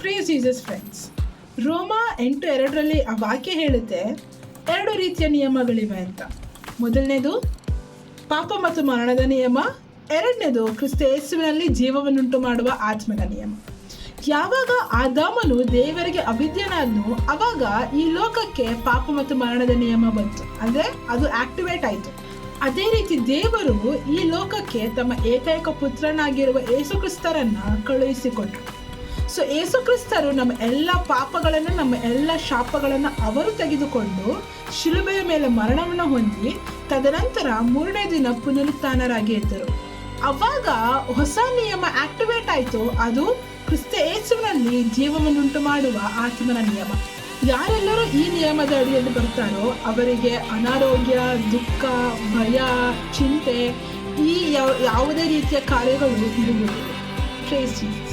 Praise Jesus friends. ರೋಮ 8:2 ಆ ವಾಕ್ಯ ಹೇಳುತ್ತೆ 2 ರೀತಿಯ ನಿಯಮಗಳಿವೆ ಅಂತ. ಮೊದಲನೇದು ಪಾಪ ಮತ್ತು ಮರಣದ ನಿಯಮ, ಎರಡನೇದು ಕ್ರಿಸ್ತ ಯೇಸುವಿನಲ್ಲಿ ಜೀವವನ್ನುಂಟು ಮಾಡುವ ಆತ್ಮದ ನಿಯಮ. ಯಾವಾಗ ಆದಾಮನು ದೇವರಿಗೆ ಅವಿದ್ಯನಾದ್ನು ಅವಾಗ ಈ ಲೋಕಕ್ಕೆ ಪಾಪ ಮತ್ತು ಮರಣದ ನಿಯಮ ಬಂತು, ಅಂದರೆ ಅದು ಆಕ್ಟಿವೇಟ್ ಆಯಿತು. ಅದೇ ರೀತಿ ದೇವರು ಈ ಲೋಕಕ್ಕೆ ತಮ್ಮ ಏಕೈಕ ಪುತ್ರನಾಗಿರುವ ಯೇಸು ಕ್ರಿಸ್ತರನ್ನ ಕಳುಹಿಸಿಕೊಟ್ರು. ಸೊ ಯೇಸು ಕ್ರಿಸ್ತರು ನಮ್ಮ ಎಲ್ಲ ಪಾಪಗಳನ್ನು, ನಮ್ಮ ಎಲ್ಲ ಶಾಪಗಳನ್ನು ಅವರು ತೆಗೆದುಕೊಂಡು ಶಿಲುಬೆಯ ಮೇಲೆ ಮರಣವನ್ನು ಹೊಂದಿ ತದನಂತರ 3ನೇ ದಿನ ಪುನರುತ್ಥಾನರಾಗಿ ಇದ್ದರು. ಅವಾಗ ಹೊಸ ನಿಯಮ ಆಕ್ಟಿವೇಟ್ ಆಯಿತು, ಅದು ಕ್ರಿಸ್ತ ಯೇಸುವಿನಲ್ಲಿ ಜೀವವನ್ನುಂಟು ಮಾಡುವ ಆತ್ಮನ ನಿಯಮ. ಯಾರೆಲ್ಲರೂ ಈ ನಿಯಮದ ಅಡಿಯಲ್ಲಿ ಬರ್ತಾರೋ ಅವರಿಗೆ ಅನಾರೋಗ್ಯ, ದುಃಖ, ಭಯ, ಚಿಂತೆ ಈ ಯಾವುದೇ ರೀತಿಯ ಕಾರ್ಯಗಳು ಇರುವುದಿಲ್ಲ. Praise Jesus.